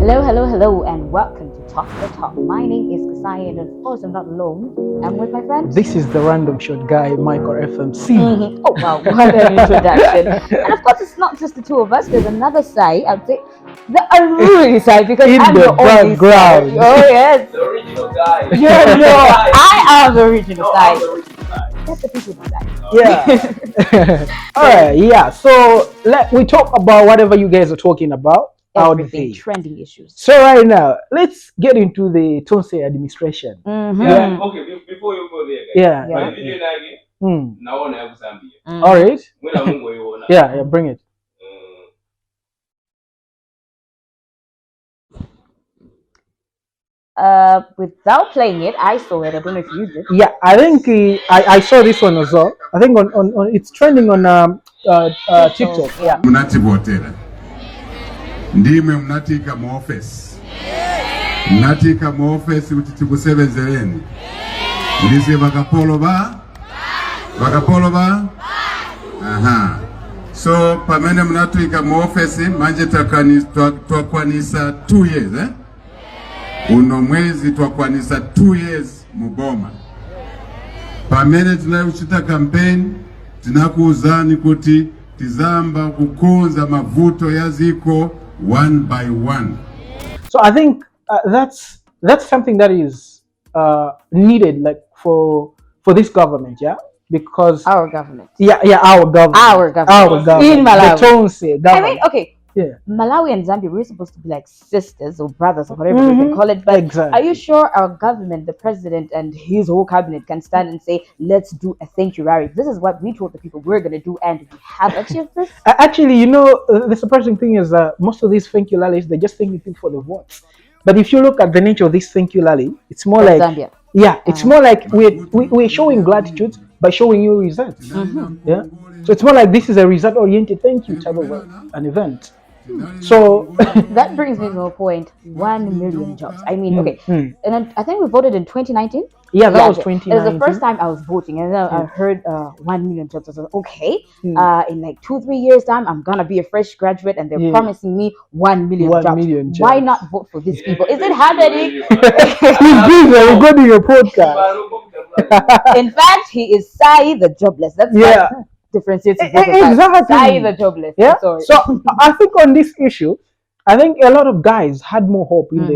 Hello, hello, hello, and welcome to Talk the Talk. My name is Kasai, and of course, I'm not alone. I'm with my friends. This is the random shot guy, Michael FMC. Oh, wow, what an introduction. And of course, it's not just the two of us, there's another side. I'd say the unruly side because In I'm the the only side. background. Oh, yes. The original guy. You know, I am the original No, side. I'm the original guy. Let the people decide. Yeah. All right. Yeah. So we talk about whatever you guys are talking about out Everything, there. trending issues. So right now, let's get into the Tonse administration. Mm-hmm. Yeah. Okay, before you go there, guys. Yeah. Yeah. When video nagi, Mm. naona hebu Zambia. All right. Mwina Mungu iona. Yeah. Bring it. Without playing it, I saw it. I don't know if you did. Yeah. I think I saw this one as well. I think on it's trending on TikTok. Yeah. Munatibotera ndimwe munatika mu office kuti tikusebenzereni ndize bakapolo ba aha so pamene munatuika mu office manje twakwanisa 2 years uno mwezi twakwanisa 2 years muboma pamene tinayuchita campaign tinakuuzani kuti tizamba kukonza mavuto yaziko one by one. So I think that's something that is needed, like for this government, yeah, because Our government. our government, Our government. In Malawi. the Tonse government. I mean, okay. Yeah. Malawi and Zambia, we're supposed to be like sisters or brothers or whatever we can call it. But Exactly. are you sure our government, the president and his whole cabinet can stand and say, let's do a thank you rally? This is what we told the people we're going to do, and we have achieved this. Actually, the surprising thing is most of these thank you rallies, they're just thanking people for the votes. But if you look at the nature of this thank you rally, it's more like Zambia. Yeah, it's more like we're showing gratitude by showing you results. Yeah, so it's more like this is a result-oriented thank you type of an event. So That brings me to a point: 1 million jobs. I mean, okay, Mm. and then I think we voted in 2019. yeah, that was It 2019. was the first time I was voting, and then I heard 1 million jobs. I was like, okay, in like 2-3 years time, I'm gonna be a fresh graduate, and they're Yeah. promising me 1 million 1 jobs. million Why jobs. not vote for these people? Is it happening? He's busy recording your podcast. In fact, he is Sai the jobless. That's Yeah. what differentiates his Exactly. vote. Sai the jobless. Yeah. Sorry. So I think on this issue, I think a lot of guys had more hope in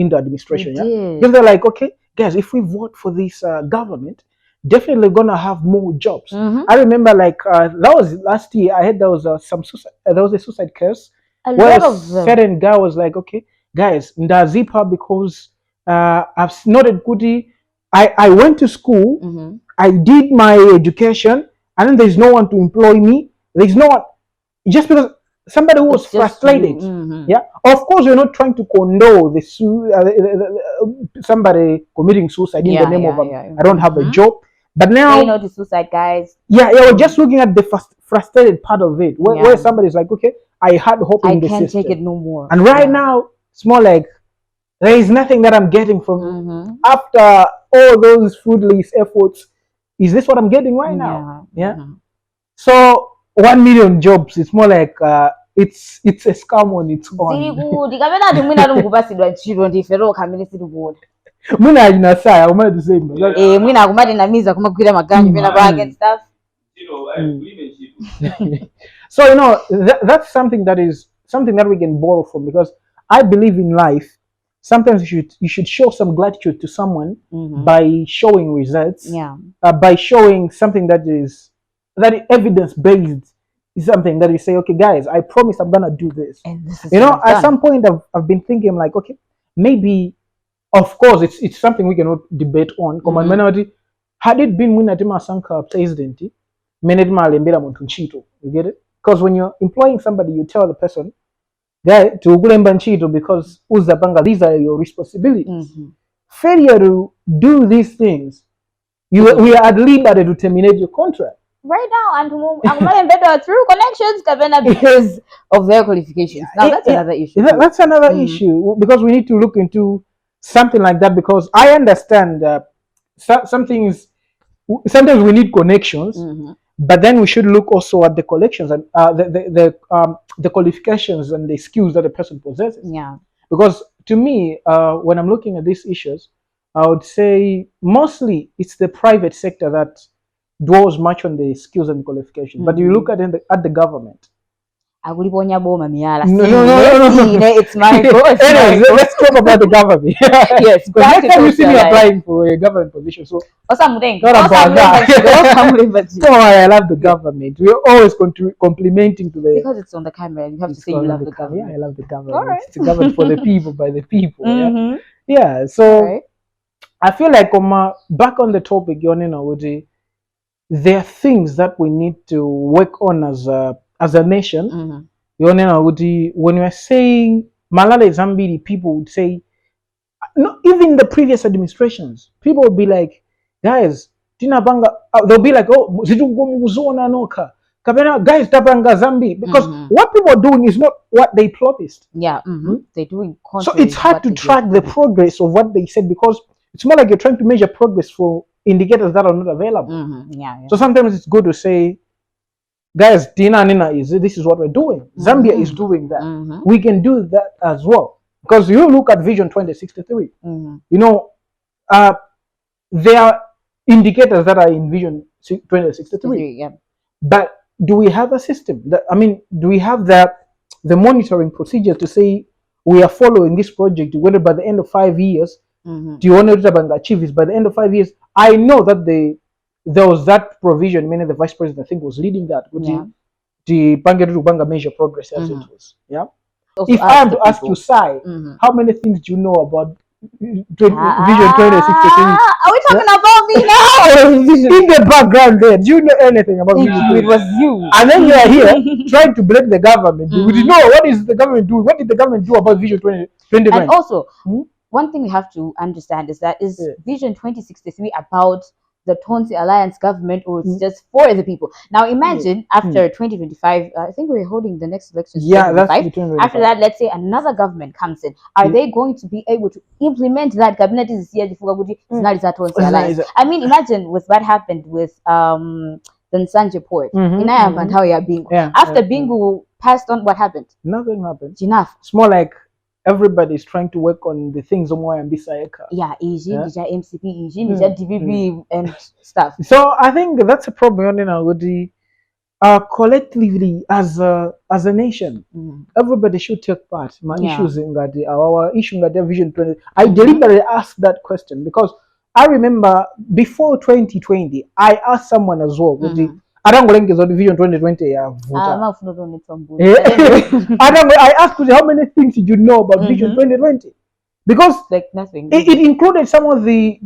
the administration. We Yeah, did. because they're like, okay, guys, if we vote for this government, definitely gonna have more jobs. I remember like that was last year. I heard there was there was a suicide case A where lot a of them. certain guy was like, okay, guys, ndazipa because I've noted goody. I went to school, Mhm. I did my education, and then there's no one to employ me. There's no one, just because somebody who was It's just frustrated. you. Mhm. Yeah, of course, we're not trying to condone somebody committing suicide in the name of I don't have a job. But now, Say no to suicide, guys. yeah, we're just looking at the frustrated part of it, where somebody's like, okay, I had hope I in the can't system, take it no more. and right now it's more like there is nothing that I'm getting from Mhm. after all those fruitless efforts. Is this what I'm getting right now? Yeah. Mhm. So 1 million jobs. It's more like it's a scam on its Ziri own. good. Kapena ati mwina ari mukupasidwa ntchito ndifero kamene siri kuona. Muna ajinasaya umati the same. Mwina akumati namiza kumagwira maganyu pena pake and stuff. So that's something that we can borrow from, because I believe in life. Sometimes you should show some gratitude to someone by showing results. Yeah. By showing something that is evidence based. Is something that you say, okay, guys, I promise I'm gonna do this. And this is At some point I've been thinking like, okay, maybe, of course, it's something we cannot debate on. Had it been Mwinatima Sanka president, you get it? Because when you're employing somebody, you tell the person, guy, to kulemba ntchito because uzapanga, these are your responsibilities. Failure to do these things, we are at liberty to terminate your contract. Right now, and better through connections, kapena because of their qualifications. Now that's another issue. That's another issue, because we need to look into something like that, because I understand sometimes we need connections, but then we should look also at the collections and the qualifications and the skills that the person possesses. Yeah. Because to me, when I'm looking at these issues, I would say mostly it's the private sector that dwells much on the skills and qualifications. But you look at the government. Akuliponya boma miyala. No, no. It's my goal. Anyways, let's talk about the government. Yes, Because next time you see me practical, applying for a government position, so not about that. don't worry, I love the government. We're always complimenting to the Because it's on the camera, you have to say you love the government. Yeah, I love the government. All right. It's the government for the people, by the people. Mhm. Yeah. So Right. I feel like back on the topic, there are things that we need to work on as a nation. Mhm. When we're saying Malala Zambiri, people would say, no, even the previous administrations, people would be like, guys, they'll be like, oh, guys, tapanga Zambi, because what people are doing is not what they promised. Yeah, they're doing. So it's hard to track the progress of what they said, because it's more like you're trying to measure progress for indicators that are not available. Yeah. So sometimes it's good to say, guys, this is what we're doing. Zambia is doing that. We can do that as well. Because you look at Vision 2063, there are indicators that are in Vision 2063. Yeah. But do we have a system? Do we have the monitoring procedure to say we are following this project, whether by the end of 5 years, do you want to achieve this by the end of 5 years? I know that there was that provision, meaning the vice president, I think, was leading that. The Banga measure progress as it was. Yeah. Also, if I am to ask you, Sai, how many things do you know about Vision 2063? Are we talking about me now? In the background there, do you know anything about Vision 2063? It was you. And then you are here trying to blame the government. We didn't know what is the government doing. What did the government do about Vision 2020? And also, one thing we have to understand is Vision 2063 about the Tonsi Alliance government, or it's just for the people? Now imagine after 2025, I think we're holding the next elections. Yeah, that's 2025. After that, let's say another government comes in. Are they going to be able to implement that cabinet? I mean, imagine with what happened with the Nsanje port. After Bingu passed on, what happened? Nothing happened. Enough. It's more like everybody's trying to work on the things yeah, MCP, DVB and stuff. So I think that's a problem with the collectively as a nation. Everybody should take part. My issues in that our issue in that Vision 20. I deliberately asked that question because I remember before 2020, I asked someone as well with the Vision 2020. I asked you, how many things did you know about Vision 2020? Because like nothing. It included some of the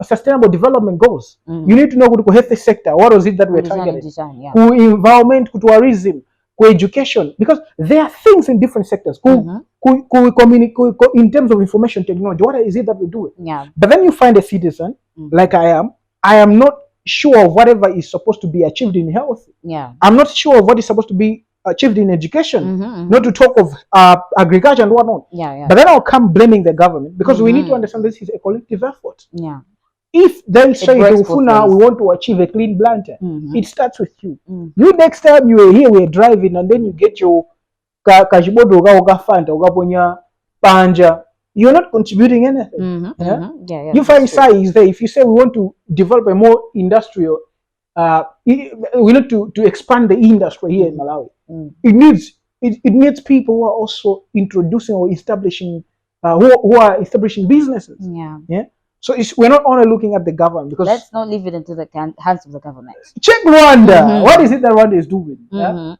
sustainable development goals. You need to know the health sector. What was it that we're targeting? Environment, tourism, education. Because there are things in different sectors. Communicate in terms of information technology. What is it that we're doing? Yeah. But then you find a citizen like I am not sure of whatever is supposed to be achieved in health. Yeah. I'm not sure of what is supposed to be achieved in education. Not to talk of agriculture and whatnot. Yeah. But then I'll come blaming the government because we need to understand this is a collective effort. Yeah. If they say we want to achieve a clean Blantyre, it starts with you. You next time you are here, we're driving, and then you get your kashibodo fanta panja. You're not contributing anything. You find size there. If you say we want to develop a more industrial, we need to expand the industry here in Malawi. It needs people who are also introducing or establishing, who are establishing businesses. Yeah. So we're not only looking at the government, because let's not leave it into the hands of the government. Check Rwanda. What is it that Rwanda is doing? Yeah.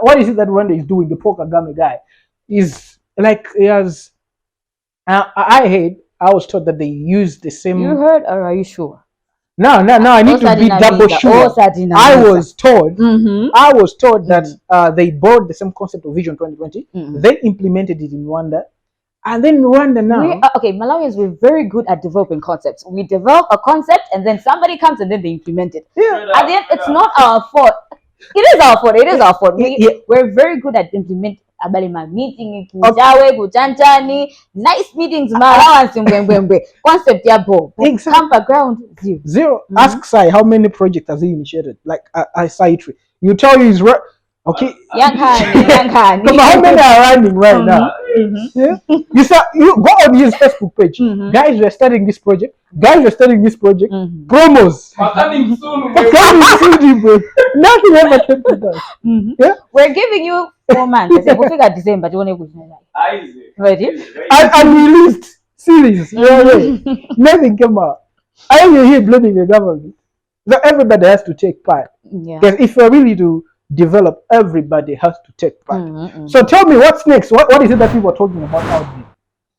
What is it that Rwanda is doing? The Paul Kagame guy is like he has. I was told that they use the same. You heard, or are you sure? No. I need to be double sure. I was told that they borrowed the same concept of Vision 2020. They implemented it in Rwanda. And then Rwanda now. Malawians, we're very good at developing concepts. We develop a concept and then somebody comes and then they implement it. Yeah. At the end, it's not our fault. It is our fault. It is our fault. We're very good at implementing. Meeting nice meetings, concept ground zero. Ask Sai how many projects has he initiated. Like I Sai tree. You tell you Okay. Young Khan. But how many are running right now? Yeah? You go on his Facebook page. Guys, we're starting this project. Promos. Coming soon. Coming bro. Nothing ever came to that. Yeah? We're giving you 4 months. I said, we'll figure December. Do you want to ready? Unreleased series. Yeah. Nothing came out. I am here blaming the government. So everybody has to take part. Yeah. Because if we're really to develop, everybody has to take part. So tell me, what's next? What is it that people are talking about out there?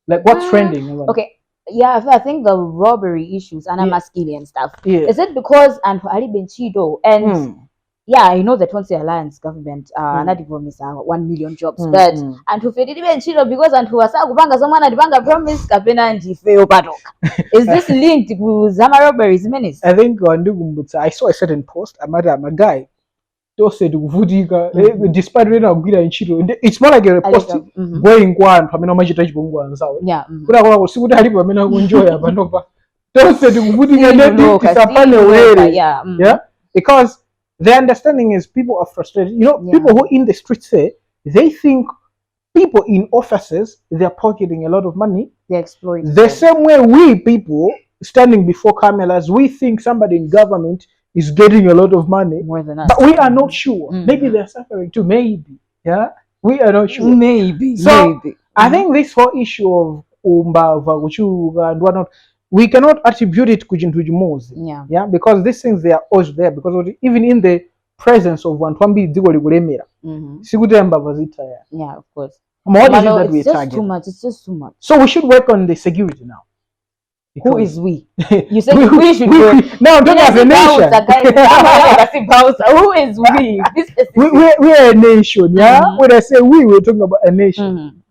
Like, what's trending? Okay. Yeah, I think the robbery issues and masculine stuff. Yeah. Is it because and Ali Benchido and yeah, I know the Tonsi Alliance government not promise 1 million jobs, but and who fed Benchido because and who was someone at Banga promise Kapena and Jifeo Padok. Is this linked with Zama robberies menace? I think I saw a certain post, a guy. Said despite when I'm in Chilo, it's more like a post going one from Machita Bungo and South. Yeah. But I was super happy when I enjoy a Banova. Don't say the yeah, because the understanding is people are frustrated. You know, people who in the streets say they think people in offices they're pocketing a lot of money. They exploit the same way we people standing before cameras, we think somebody in government is getting a lot of money, more than us. But we are not sure. Maybe they're suffering too. Maybe, yeah, we are not sure. Maybe. I think this whole issue of Umbava, Uchuga, and whatnot, we cannot attribute it to Jintujimuzi. Yeah, because these things they are always there. Because even in the presence of one Twambi Digoli Guremira, Sigudamba Vazita. Yeah, of course. What is it that we target? target? Too much. It's just too much. So we should work on the security now. Who is we? You said we should work. No, don't have a nation. Who is we? We are a nation, yeah? When I say we're talking about a nation.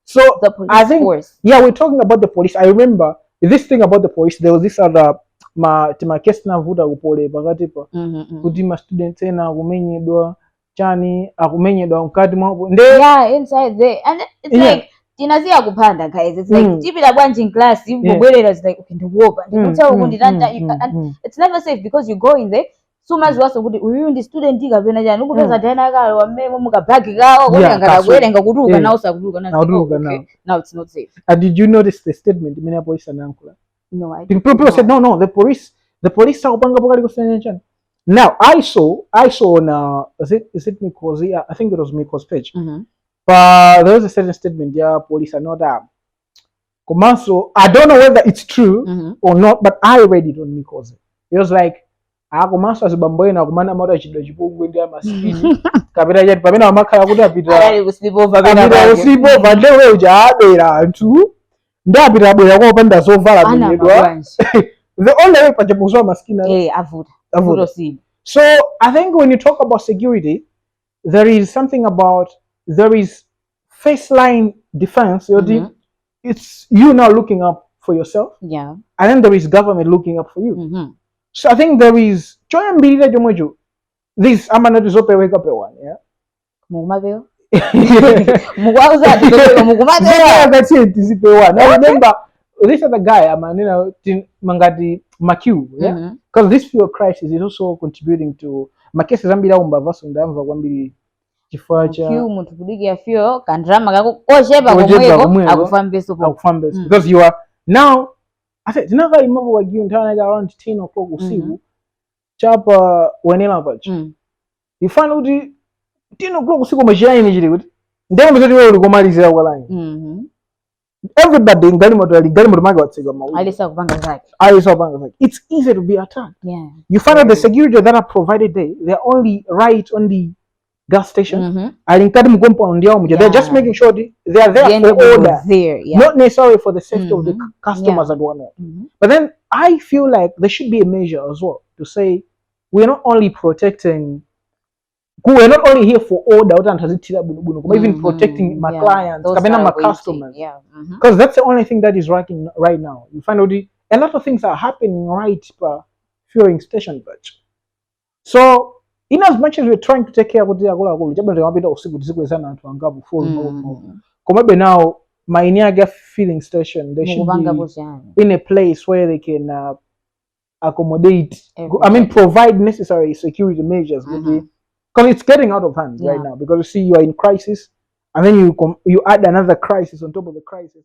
So the police I think, force. Yeah, we're talking about the police. I remember this thing about the police. There was this other kesna vuda upole bagatipa. Kudima students na kumenye doa chani akumenye doa mkadi mwa. Yeah, inside there, and it's like. Guys, it's like keep it a bunch in class. You it's like okay, the war, and it's never safe because you go in there. So much was a good. We in the student diga benaja. Nuku pesa tena ka wame muka bagi ka. Now it's not safe. And did you notice the statement? Minneapolis and Ankula. No, I didn't. People said no. The police are now I saw on is it Miko's? Yeah, I think it was Miko's page. But there was a certain statement, police are not so I don't know whether it's true or not, but I read it on Miko's. It was like Komanso as Bamboy na kumana moto chidojipo gwenda maskini. Kabira jet pamena amakala kuda pita. Usibo vandewe ujabera antu. Ndabira boya ko panda so vala binyedwa. The only way pajabuzo maskini. Avudo. So I think when you talk about security, there is something about there is face line defense. It's you now looking up for yourself. Yeah. And then there is government looking up for you. So I think there is this I'm not to wake up one, yeah. I remember this other guy, Mangadi Makiu, yeah. Because this fuel crisis is also contributing to Makesi Zambia Umbavasunda Wambiri. Because you are now I said never remember what you around 10 o'clock usiku chapa wenela vachi you find out 10 o'clock usiku mashine njiri kuti ndenge mtoti wewe ulikomalizira kwa line everybody ngali moto mage watsiga mawu alisa kupanga zake it's easy to be attacked. Yeah, you find out the security that are provided there, they're only right on the gas station. They're just making sure they are there for order, not necessarily for the safety of the customers and whatnot. But then I feel like there should be a measure as well to say we're not only protecting, we're not only here for order, but even protecting my clients, my customers. Because that's the only thing that is working right now. You find out a lot of things are happening right per fueling station batch. So in as much as we're trying to take care of now my Niaga filling station, they should be in a place where they can accommodate, provide necessary security measures. because it's getting out of hand right now, because you see you are in crisis, and then you add another crisis on top of the crisis.